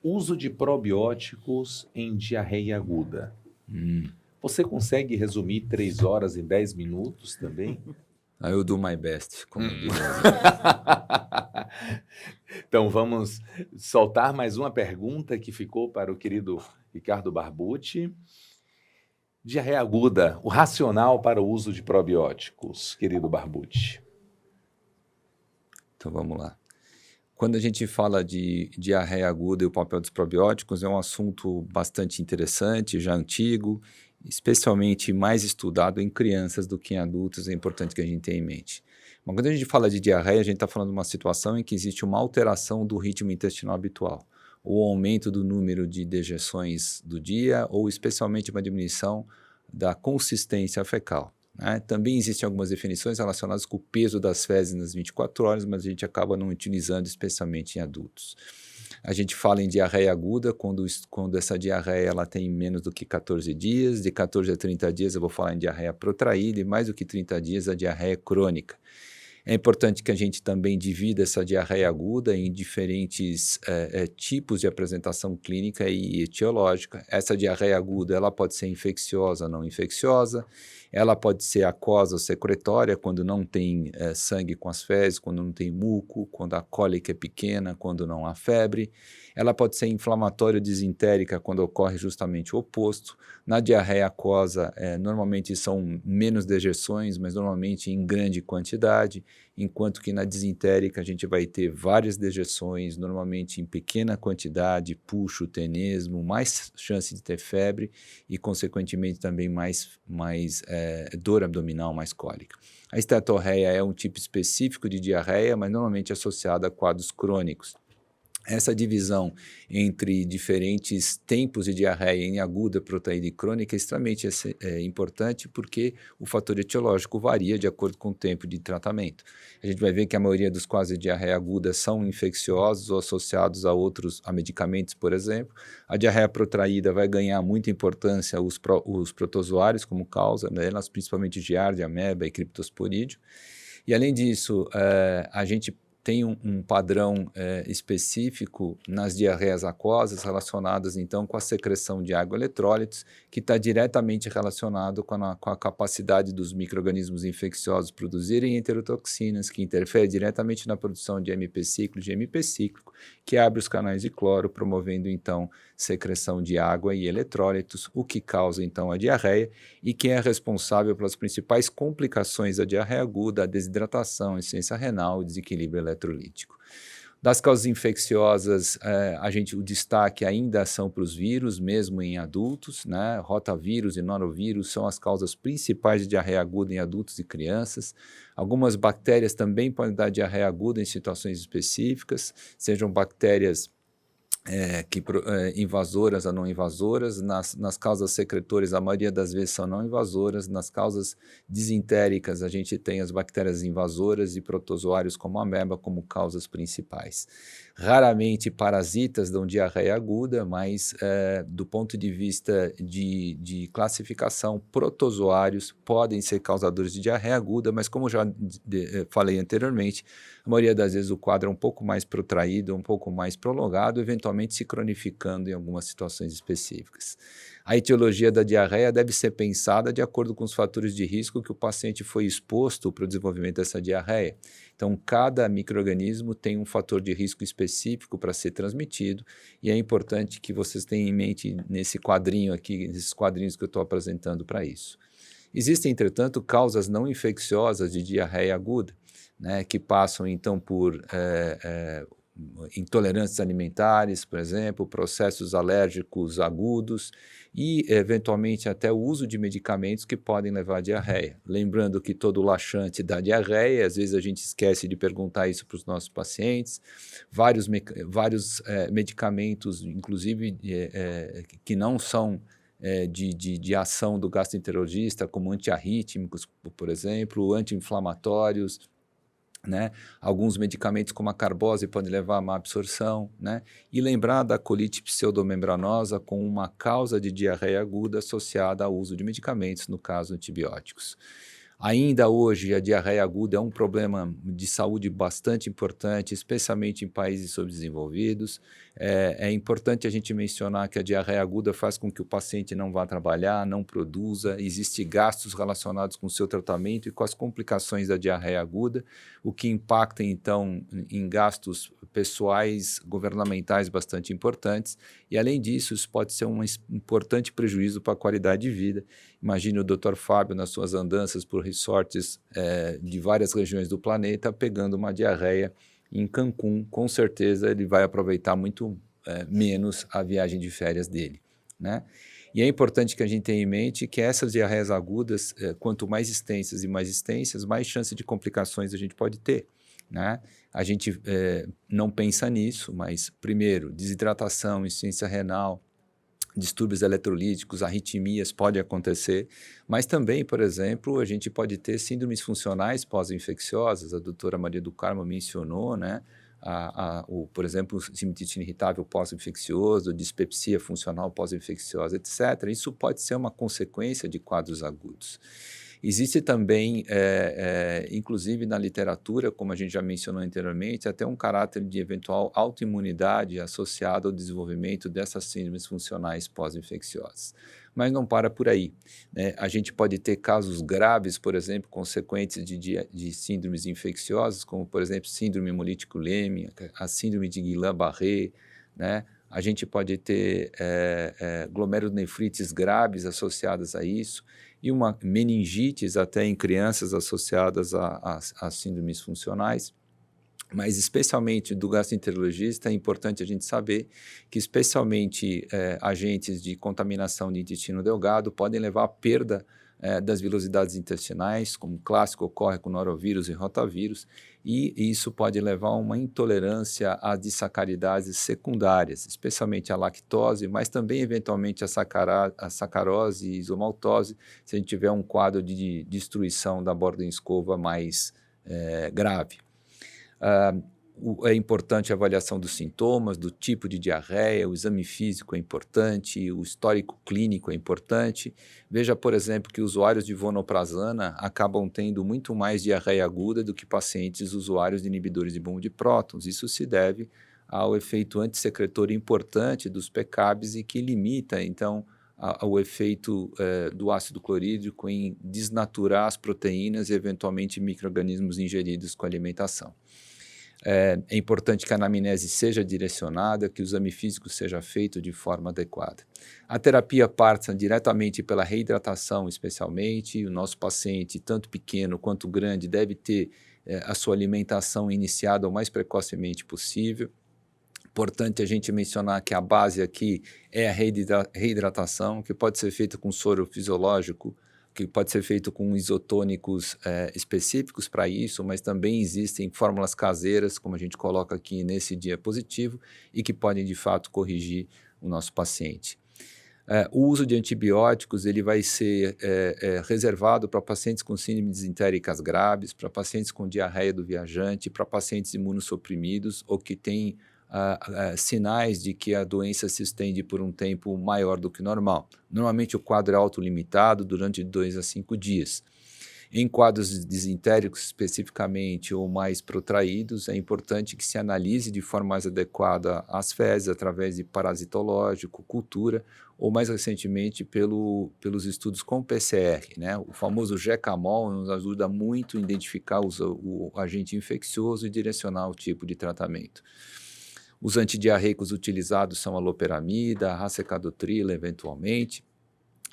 Uso de probióticos em diarreia aguda. Você consegue resumir 3 horas em 10 minutos também? I will do my best, como diria. Então vamos soltar mais uma pergunta que ficou para o querido Ricardo Barbucci. Diarreia aguda, o racional para o uso de probióticos, querido Barbucci. Então vamos lá. Quando a gente fala de diarreia aguda e o papel dos probióticos, é um assunto bastante interessante, já antigo, especialmente mais estudado em crianças do que em adultos, é importante que a gente tenha em mente. Mas quando a gente fala de diarreia, a gente está falando de uma situação em que existe uma alteração do ritmo intestinal habitual, ou aumento do número de dejeções do dia, ou especialmente uma diminuição da consistência fecal. Também existem algumas definições relacionadas com o peso das fezes nas 24 horas, mas a gente acaba não utilizando especialmente em adultos. A gente fala em diarreia aguda quando essa diarreia ela tem menos do que 14 dias, de 14 a 30 dias eu vou falar em diarreia protraída e mais do que 30 dias a diarreia crônica. É importante que a gente também divida essa diarreia aguda em diferentes tipos de apresentação clínica e etiológica. Essa diarreia aguda ela pode ser infecciosa ou não infecciosa, ela pode ser aquosa ou secretória, quando não tem sangue com as fezes, quando não tem muco, quando a cólica é pequena, quando não há febre. Ela pode ser inflamatória ou disentérica, quando ocorre justamente o oposto. Na diarreia aquosa, normalmente são menos dejeções, mas normalmente em grande quantidade, enquanto que na disentérica a gente vai ter várias dejeções, normalmente em pequena quantidade, puxo, tenesmo, mais chance de ter febre e, consequentemente, também mais dor abdominal, mais cólica. A esteatorreia é um tipo específico de diarreia, mas normalmente associada a quadros crônicos. Essa divisão entre diferentes tempos de diarreia em aguda, protraída e crônica é extremamente importante porque o fator etiológico varia de acordo com o tempo de tratamento. A gente vai ver que a maioria dos quadros de diarreia aguda são infecciosos ou associados a medicamentos, por exemplo. A diarreia protraída vai ganhar muita importância os protozoários como causa, elas principalmente Giardia, ameba e criptosporídeo. E além disso, a gente tem um padrão específico nas diarreias aquosas relacionadas, então, com a secreção de água e eletrólitos, que está diretamente relacionado com a capacidade dos micro-organismos infecciosos produzirem enterotoxinas, que interfere diretamente na produção de MP ciclo, de MP cíclico, que abre os canais de cloro, promovendo, então, secreção de água e eletrólitos, o que causa, então, a diarreia, e que é responsável pelas principais complicações da diarreia aguda, a desidratação, a insuficiência renal e desequilíbrio eletrolítico. Das causas infecciosas, o destaque ainda são para os vírus, mesmo em adultos, rotavírus e norovírus são as causas principais de diarreia aguda em adultos e crianças. Algumas bactérias também podem dar diarreia aguda em situações específicas, sejam bactérias invasoras ou não invasoras. Nas causas secretores, a maioria das vezes são não invasoras. Nas causas disentéricas, a gente tem as bactérias invasoras e protozoários como a ameba como causas principais. Raramente parasitas dão diarreia aguda, mas do ponto de vista de classificação, protozoários podem ser causadores de diarreia aguda, mas como já falei anteriormente, a maioria das vezes o quadro é um pouco mais protraído, um pouco mais prolongado, eventualmente se cronificando em algumas situações específicas. A etiologia da diarreia deve ser pensada de acordo com os fatores de risco que o paciente foi exposto para o desenvolvimento dessa diarreia. Então, cada micro-organismo tem um fator de risco específico para ser transmitido e é importante que vocês tenham em mente nesse quadrinho aqui, nesses quadrinhos que eu estou apresentando para isso. Existem, entretanto, causas não infecciosas de diarreia aguda, que passam, então, por intolerâncias alimentares, por exemplo, processos alérgicos agudos e, eventualmente, até o uso de medicamentos que podem levar à diarreia. Lembrando que todo laxante dá diarreia, às vezes a gente esquece de perguntar isso para os nossos pacientes. Vários medicamentos, inclusive, que não são de ação do gastroenterologista, como antiarrítmicos, por exemplo, anti-inflamatórios, alguns medicamentos como a carbose podem levar a má absorção, e lembrar da colite pseudomembranosa com uma causa de diarreia aguda associada ao uso de medicamentos, no caso antibióticos. Ainda hoje, a diarreia aguda é um problema de saúde bastante importante, especialmente em países subdesenvolvidos. É importante a gente mencionar que a diarreia aguda faz com que o paciente não vá trabalhar, não produza, existem gastos relacionados com o seu tratamento e com as complicações da diarreia aguda, o que impacta, então, em gastos pessoais, governamentais bastante importantes. E, além disso, isso pode ser um importante prejuízo para a qualidade de vida. Imagine o Dr. Fábio nas suas andanças por resorts de várias regiões do planeta, pegando uma diarreia em Cancún, com certeza ele vai aproveitar muito menos a viagem de férias dele, né? E é importante que a gente tenha em mente que essas diarreias agudas, quanto mais extensas, mais chance de complicações a gente pode ter, né? A gente não pensa nisso, mas, primeiro, desidratação, insuficiência renal, distúrbios eletrolíticos, arritmias pode acontecer, mas também, por exemplo, a gente pode ter síndromes funcionais pós-infecciosas, a doutora Maria do Carmo mencionou, né? Por exemplo, síndrome de intestino irritável pós-infeccioso, dispepsia funcional pós-infecciosa, etc. Isso pode ser uma consequência de quadros agudos. Existe também, inclusive na literatura, como a gente já mencionou anteriormente, até um caráter de eventual autoimunidade associado ao desenvolvimento dessas síndromes funcionais pós-infecciosas. Mas não para por aí, né? A gente pode ter casos graves, por exemplo, consequentes de síndromes infecciosas, como, por exemplo, síndrome hemolítico-ulêmica, a síndrome de Guillain-Barré, né? A gente pode ter glomerulonefrites graves associadas a isso, e uma meningites até em crianças associadas a síndromes funcionais. Mas, especialmente do gastroenterologista, é importante a gente saber que, especialmente, agentes de contaminação de intestino delgado podem levar à perda das vilosidades intestinais, como clássico ocorre com norovírus e rotavírus, e isso pode levar a uma intolerância a disacaridades secundárias, especialmente a lactose, mas também, eventualmente, a sacarose e isomaltose, se a gente tiver um quadro de destruição da borda em escova mais grave. É importante a avaliação dos sintomas, do tipo de diarreia, o exame físico é importante, o histórico clínico é importante. Veja, por exemplo, que usuários de vonoprazana acabam tendo muito mais diarreia aguda do que pacientes usuários de inibidores de bomba de prótons. Isso se deve ao efeito antissecretor importante dos PCABs e que limita, então, ao efeito do ácido clorídrico em desnaturar as proteínas e, eventualmente, micro-organismos ingeridos com a alimentação. É importante que a anamnese seja direcionada, que o exame físico seja feito de forma adequada. A terapia passa diretamente pela reidratação, especialmente. O nosso paciente, tanto pequeno quanto grande, deve ter a sua alimentação iniciada o mais precocemente possível. Importante a gente mencionar que a base aqui é a reidratação, que pode ser feita com soro fisiológico, que pode ser feito com isotônicos específicos para isso, mas também existem fórmulas caseiras, como a gente coloca aqui nesse diapositivo, e que podem, de fato, corrigir o nosso paciente. O uso de antibióticos ele vai ser reservado para pacientes com síndromes disentéricas graves, para pacientes com diarreia do viajante, para pacientes imunossuprimidos ou que têm sinais de que a doença se estende por um tempo maior do que normal. Normalmente o quadro é autolimitado durante 2 a 5 dias. Em quadros disentéricos especificamente ou mais protraídos, é importante que se analise de forma mais adequada as fezes através de parasitológico, cultura ou mais recentemente pelos estudos com PCR, né? O famoso GECAMOL nos ajuda muito a identificar o agente infeccioso e direcionar o tipo de tratamento. Os antidiarreicos utilizados são a loperamida, a racecadotrila, eventualmente,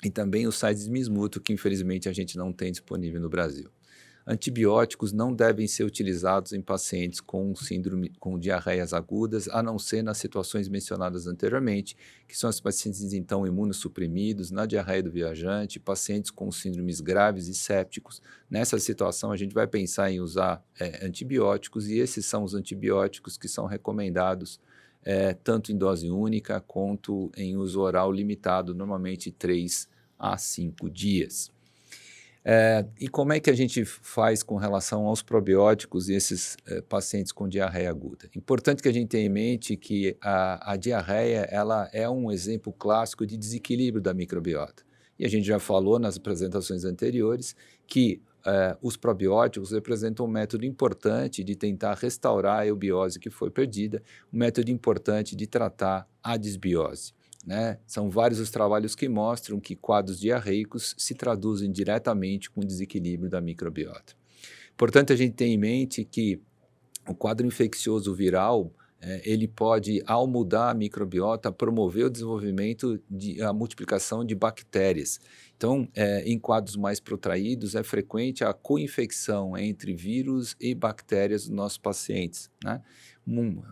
e também o sais-bismuto, que infelizmente a gente não tem disponível no Brasil. Antibióticos não devem ser utilizados em pacientes com diarreias agudas, a não ser nas situações mencionadas anteriormente, que são os pacientes então imunossuprimidos, na diarreia do viajante, pacientes com síndromes graves e sépticos. Nessa situação, a gente vai pensar em usar antibióticos, e esses são os antibióticos que são recomendados tanto em dose única quanto em uso oral limitado, normalmente 3 a 5 dias. E como é que a gente faz com relação aos probióticos e esses pacientes com diarreia aguda? Importante que a gente tenha em mente que a diarreia ela é um exemplo clássico de desequilíbrio da microbiota. E a gente já falou nas apresentações anteriores que os probióticos representam um método importante de tentar restaurar a eubiose que foi perdida, um método importante de tratar a disbiose. Né? São vários os trabalhos que mostram que quadros diarreicos se traduzem diretamente com o desequilíbrio da microbiota. Portanto, a gente tem em mente que o quadro infeccioso viral, ele pode, ao mudar a microbiota, promover o desenvolvimento, a multiplicação de bactérias. Então, em quadros mais protraídos, é frequente a coinfecção entre vírus e bactérias dos nossos pacientes, né?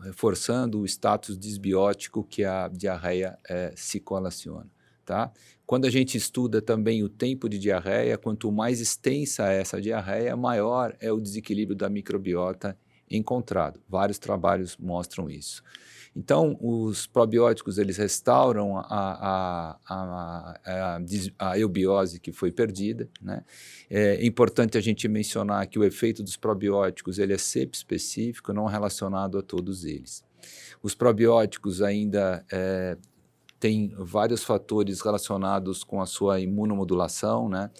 Reforçando o status disbiótico que a diarreia se colaciona. Tá? Quando a gente estuda também o tempo de diarreia, quanto mais extensa é essa diarreia, maior é o desequilíbrio da microbiota encontrado. Vários trabalhos mostram isso. Então, os probióticos, eles restauram a eubiose que foi perdida, né? É importante a gente mencionar que o efeito dos probióticos, ele é sempre específico, não relacionado a todos eles. Os probióticos ainda têm vários fatores relacionados com a sua imunomodulação, né?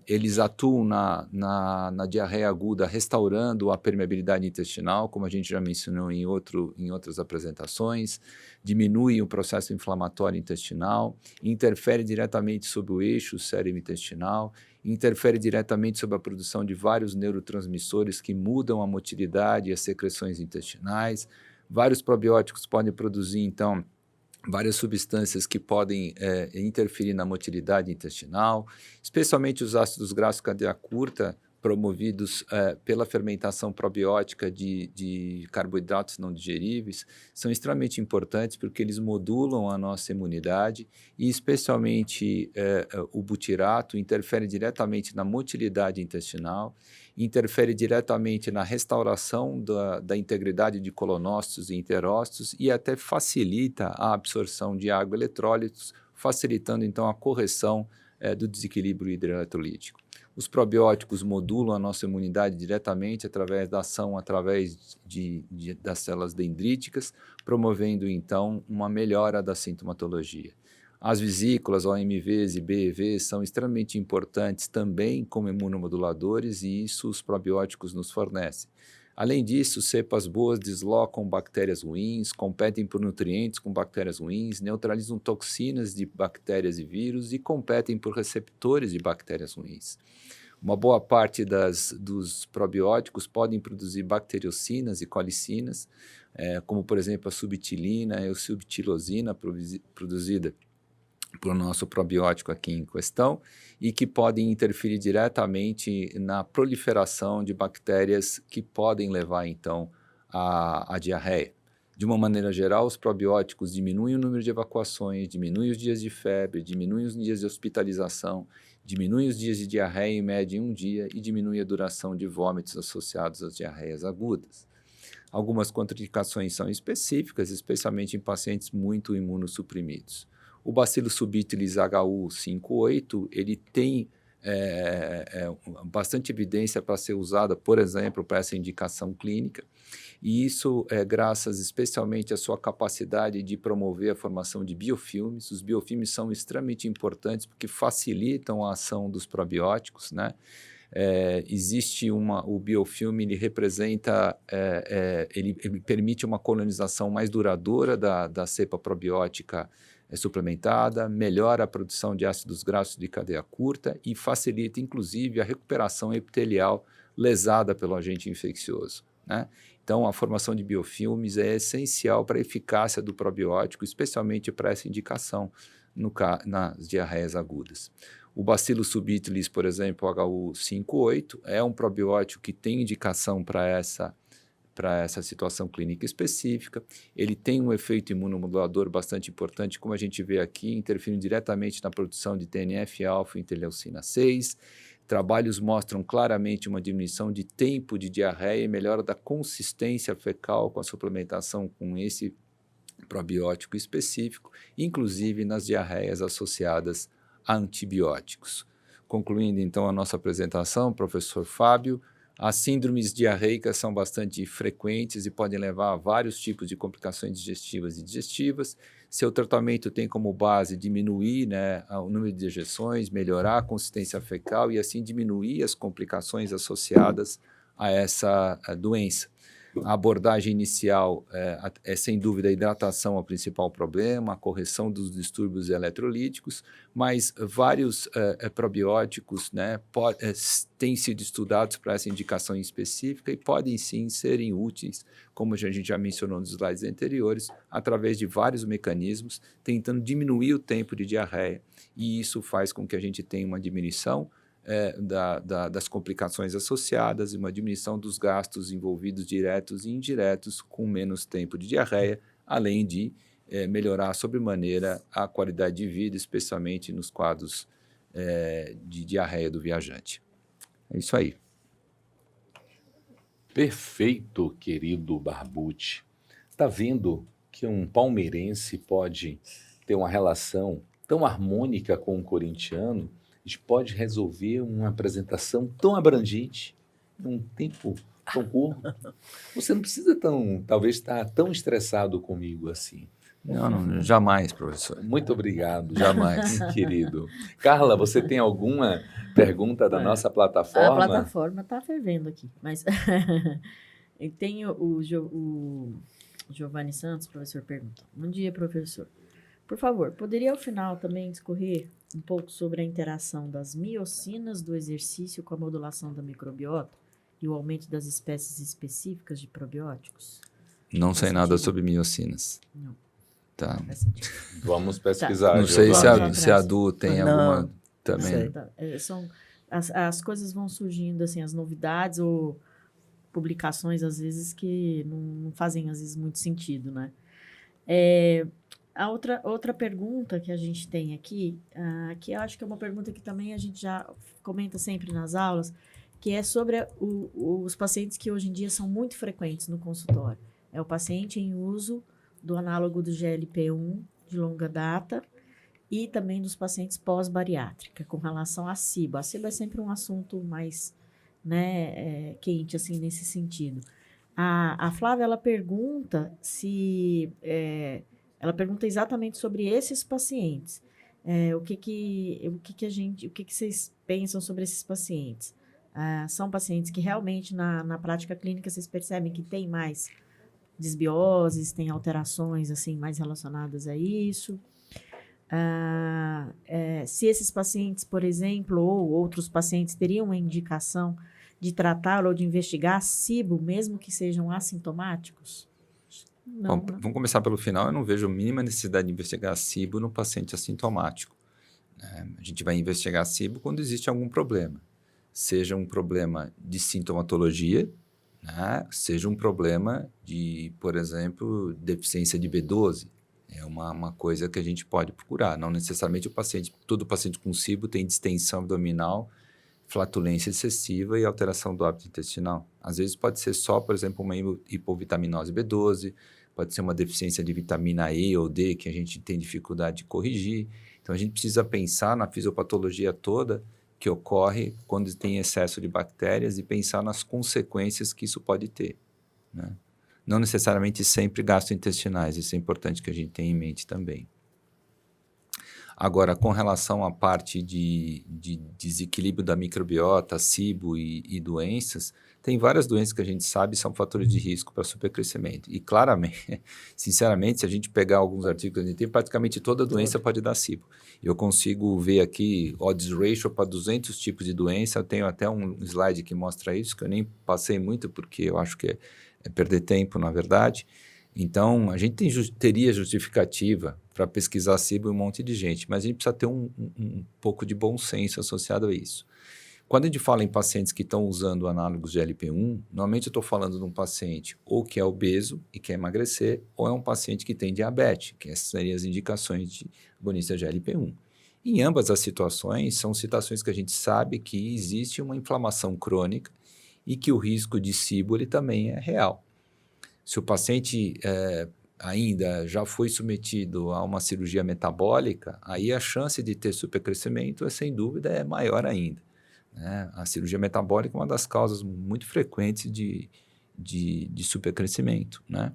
Eles atuam na diarreia aguda, restaurando a permeabilidade intestinal, como a gente já mencionou em outras apresentações, diminuem o processo inflamatório intestinal, interfere diretamente sobre o eixo cérebro-intestinal, interfere diretamente sobre a produção de vários neurotransmissores que mudam a motilidade e as secreções intestinais. Vários probióticos podem produzir, então, várias substâncias que podem interferir na motilidade intestinal, especialmente os ácidos graxos cadeia curta, promovidos pela fermentação probiótica de carboidratos não digeríveis, são extremamente importantes porque eles modulam a nossa imunidade e, especialmente, o butirato interfere diretamente na motilidade intestinal, interfere diretamente na restauração da integridade de colonócitos e interócitos e até facilita a absorção de água e eletrólitos, facilitando, então, a correção do desequilíbrio hidroeletrolítico. Os probióticos modulam a nossa imunidade diretamente através da ação das células dendríticas, promovendo, então, uma melhora da sintomatologia. As vesículas, OMVs e BEVs, são extremamente importantes também como imunomoduladores e isso os probióticos nos fornecem. Além disso, cepas boas deslocam bactérias ruins, competem por nutrientes com bactérias ruins, neutralizam toxinas de bactérias e vírus e competem por receptores de bactérias ruins. Uma boa parte dos probióticos podem produzir bacteriocinas e colicinas, como, por exemplo, a subtilina e a subtilosina produzida para o nosso probiótico aqui em questão e que podem interferir diretamente na proliferação de bactérias que podem levar, então, à diarreia. De uma maneira geral, os probióticos diminuem o número de evacuações, diminuem os dias de febre, diminuem os dias de hospitalização, diminuem os dias de diarreia em média em um dia e diminuem a duração de vômitos associados às diarreias agudas. Algumas contraindicações são específicas, especialmente em pacientes muito imunossuprimidos. O Bacillus subtilis HU58, ele tem bastante evidência para ser usada, por exemplo, para essa indicação clínica, e isso é graças especialmente à sua capacidade de promover a formação de biofilmes. Os biofilmes são extremamente importantes porque facilitam a ação dos probióticos, né? O biofilme, ele representa, ele permite uma colonização mais duradoura da cepa probiótica suplementada, melhora a produção de ácidos graxos de cadeia curta e facilita, inclusive, a recuperação epitelial lesada pelo agente infeccioso, né? Então, a formação de biofilmes é essencial para a eficácia do probiótico, especialmente para essa indicação nas diarreias agudas. O Bacillus subtilis, por exemplo, HU58, é um probiótico que tem indicação para essa situação clínica específica. Ele tem um efeito imunomodulador bastante importante, como a gente vê aqui, interferindo diretamente na produção de TNF-alfa e interleucina 6. Trabalhos mostram claramente uma diminuição de tempo de diarreia e melhora da consistência fecal com a suplementação com esse probiótico específico, inclusive nas diarreias associadas a antibióticos. Concluindo, então, a nossa apresentação, professor Fábio, As síndromes diarreicas são bastante frequentes e podem levar a vários tipos de complicações digestivas e digestivas. Seu tratamento tem como base diminuir, né, o número de ejeções, melhorar a consistência fecal e assim diminuir as complicações associadas a essa doença. A abordagem inicial é sem dúvida a hidratação é o principal problema, a correção dos distúrbios eletrolíticos, mas vários probióticos, né, têm sido estudados para essa indicação específica e podem sim serem úteis, como a gente já mencionou nos slides anteriores, através de vários mecanismos, tentando diminuir o tempo de diarreia, e isso faz com que a gente tenha uma diminuição das complicações associadas e uma diminuição dos gastos envolvidos diretos e indiretos com menos tempo de diarreia, além de melhorar sobremaneira a qualidade de vida, especialmente nos quadros de diarreia do viajante. É isso aí. Perfeito, querido Barbucci. Está vendo que um palmeirense pode ter uma relação tão harmônica com um corintiano? A gente pode resolver uma apresentação tão abrangente em um tempo tão curto. Você não precisa talvez estar tão estressado comigo assim. Não, jamais, professor. Muito obrigado. Jamais. Querido. Carla, você tem alguma pergunta da nossa plataforma? A plataforma está fervendo aqui, mas tem o Giovanni Santos, professor, pergunta. Bom dia, professor. Por favor, poderia ao final também discorrer um pouco sobre a interação das miocinas do exercício com a modulação da microbiota e o aumento das espécies específicas de probióticos? Não sei nada sobre miocinas. Não. Tá. Vamos pesquisar. Não sei se a Du tem alguma também. Não sei, tá. As coisas vão surgindo, assim, as novidades ou publicações, às vezes, que não fazem, às vezes, muito sentido, né? A outra pergunta que a gente tem aqui, que eu acho que é uma pergunta que também a gente já comenta sempre nas aulas, que é sobre os pacientes que hoje em dia são muito frequentes no consultório. É o paciente em uso do análogo do GLP-1 de longa data e também dos pacientes pós-bariátrica, com relação à SIBO. A SIBO é sempre um assunto mais, né, quente, assim, nesse sentido. A Flávia, ela pergunta ela pergunta exatamente sobre esses pacientes. O que vocês pensam sobre esses pacientes? São pacientes que realmente, na prática clínica, vocês percebem que tem mais desbioses, tem alterações assim, mais relacionadas a isso. Se esses pacientes, por exemplo, ou outros pacientes teriam uma indicação de tratar ou de investigar SIBO, mesmo que sejam assintomáticos? Não, Vamos começar pelo final. Eu não vejo a mínima necessidade de investigar SIBO no paciente assintomático. A gente vai investigar SIBO quando existe algum problema. Seja um problema de sintomatologia, né? Seja um problema de, por exemplo, deficiência de B12. É uma coisa que a gente pode procurar. Não necessariamente todo paciente com SIBO tem distensão abdominal, flatulência excessiva e alteração do hábito intestinal. Às vezes pode ser só, por exemplo, uma hipovitaminose B12, pode ser uma deficiência de vitamina E ou D que a gente tem dificuldade de corrigir. Então, a gente precisa pensar na fisiopatologia toda que ocorre quando tem excesso de bactérias e pensar nas consequências que isso pode ter, né? Não necessariamente sempre gastrointestinais, isso é importante que a gente tenha em mente também. Agora, com relação à parte de desequilíbrio da microbiota, SIBO e doenças, tem várias doenças que a gente sabe são fatores de risco para supercrescimento. E claramente, sinceramente, se a gente pegar alguns artigos que a gente tem, praticamente toda doença pode dar SIBO. Eu consigo ver aqui odds ratio para 200 tipos de doença. Eu tenho até um slide que mostra isso, que eu nem passei muito, porque eu acho que é perder tempo, na verdade. Então, a gente teria justificativa para pesquisar SIBO em um monte de gente, mas a gente precisa ter um pouco de bom senso associado a isso. Quando a gente fala em pacientes que estão usando análogos de GLP-1, normalmente eu estou falando de um paciente ou que é obeso e quer emagrecer, ou é um paciente que tem diabetes, que essas seriam as indicações de agonista de GLP-1. Em ambas as situações, são situações que a gente sabe que existe uma inflamação crônica e que o risco de SIBO ele também é real. Se o paciente ainda já foi submetido a uma cirurgia metabólica, aí a chance de ter supercrescimento, sem dúvida, é maior ainda. né? A cirurgia metabólica é uma das causas muito frequentes de supercrescimento, né?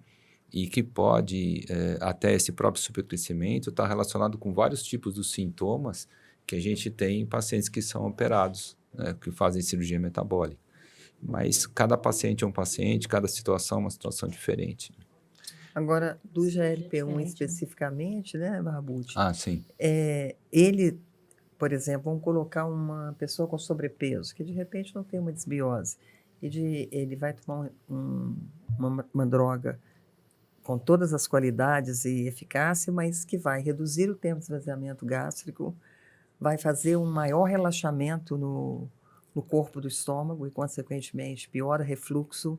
E que pode, até esse próprio supercrescimento, estar relacionado com vários tipos de sintomas que a gente tem em pacientes que são operados, né, que fazem cirurgia metabólica. Mas cada paciente é um paciente, cada situação é uma situação diferente. Agora, do GLP-1 Diferente, né? especificamente, né, Barbucci? Ah, sim. Ele, por exemplo, vamos colocar uma pessoa com sobrepeso, que de repente não tem uma desbiose, ele vai tomar uma droga com todas as qualidades e eficácia, mas que vai reduzir o tempo de esvaziamento gástrico, vai fazer um maior relaxamento no corpo do estômago e, consequentemente, piora refluxo,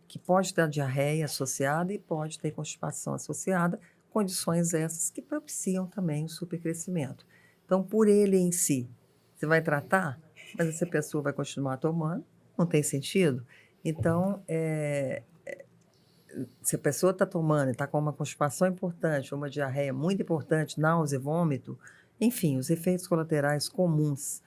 que pode ter diarreia associada e pode ter constipação associada, condições essas que propiciam também o supercrescimento. Então, por ele em si, você vai tratar, mas essa pessoa vai continuar tomando, não tem sentido. Então, se a pessoa está tomando e está com uma constipação importante, uma diarreia muito importante, náusea, vômito, enfim, os efeitos colaterais comuns,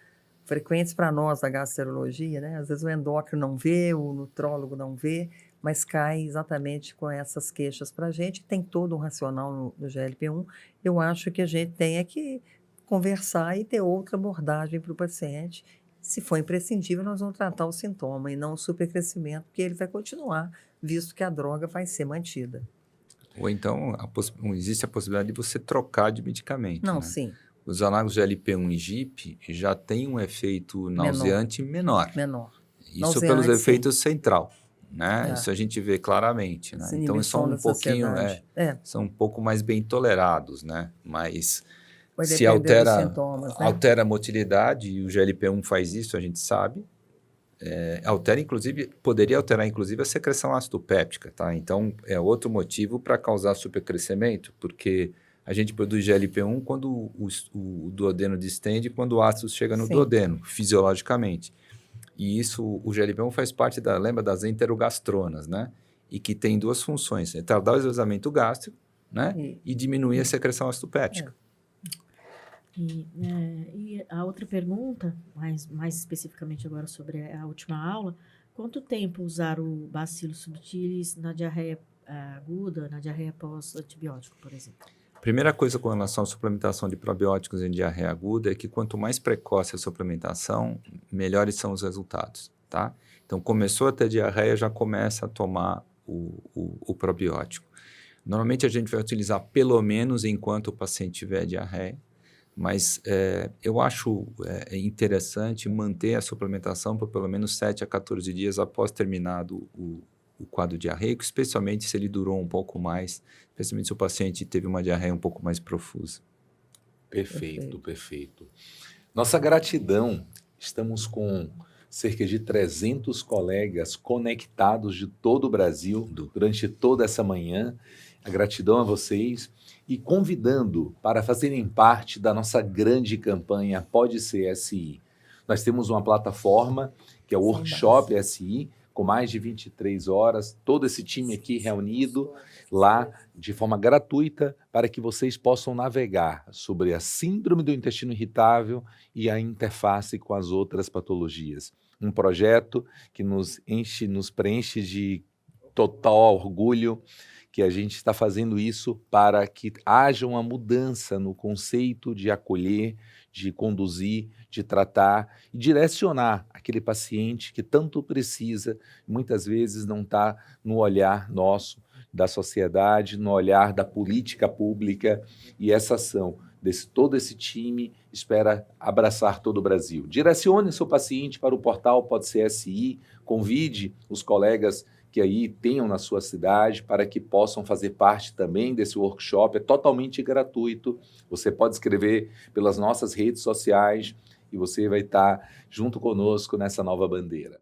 frequentes para nós da gastroenterologia, né? Às vezes o endócrino não vê, o nutrólogo não vê, mas cai exatamente com essas queixas para a gente. Tem todo um racional no GLP-1. Eu acho que a gente tem que conversar e ter outra abordagem para o paciente. Se for imprescindível, nós vamos tratar o sintoma e não o supercrescimento, porque ele vai continuar, visto que a droga vai ser mantida. Ou então, existe a possibilidade de você trocar de medicamento. Não, né? sim. Os análogos GLP-1 e GIP já têm um efeito nauseante menor. Isso Nauseante, pelos sim. efeitos central, né? Isso a gente vê claramente, né? Então, eles são um pouquinho, são um pouco mais bem tolerados, né? Mas vai se depender dos altera, sintomas, né? altera a motilidade, e o GLP-1 faz isso, a gente sabe. Poderia alterar, inclusive, a secreção ácido péptica, tá? Então, é outro motivo para causar supercrescimento, porque a gente produz GLP-1 quando o duodeno distende, quando o ácido chega no duodeno, fisiologicamente. E isso, o GLP-1 faz parte lembra das enterogastronas, né? E que tem duas funções, retardar o esvaziamento gástrico, né? E diminuir a secreção ácido péptica. E a outra pergunta, mais especificamente agora sobre a última aula, quanto tempo usar o Bacillus subtilis na diarreia aguda, na diarreia pós-antibiótico, por exemplo? Primeira coisa com relação à suplementação de probióticos em diarreia aguda é que quanto mais precoce a suplementação, melhores são os resultados, tá? Então, começou a ter diarreia, já começa a tomar o probiótico. Normalmente, a gente vai utilizar pelo menos enquanto o paciente tiver diarreia, mas eu acho interessante manter a suplementação por pelo menos 7 a 14 dias após terminado o quadro diarreico, especialmente se ele durou um pouco mais, especialmente se o paciente teve uma diarreia um pouco mais profusa. Perfeito. Nossa gratidão. Estamos com cerca de 300 colegas conectados de todo o Brasil durante toda essa manhã. A gratidão a vocês e convidando para fazerem parte da nossa grande campanha Pode Ser SI. Nós temos uma plataforma que é o Workshop SI, com mais de 23 horas, todo esse time aqui reunido lá de forma gratuita para que vocês possam navegar sobre a síndrome do intestino irritável e a interface com as outras patologias. Um projeto que nos preenche de total orgulho que a gente está fazendo isso para que haja uma mudança no conceito de acolher, de conduzir, de tratar e direcionar aquele paciente que tanto precisa, muitas vezes não está no olhar nosso, da sociedade, no olhar da política pública, e essa ação todo esse time espera abraçar todo o Brasil. Direcione seu paciente para o portal Pode Ser SI, convide os colegas que aí tenham na sua cidade para que possam fazer parte também desse workshop. É totalmente gratuito. Você pode escrever pelas nossas redes sociais e você vai estar junto conosco nessa nova bandeira.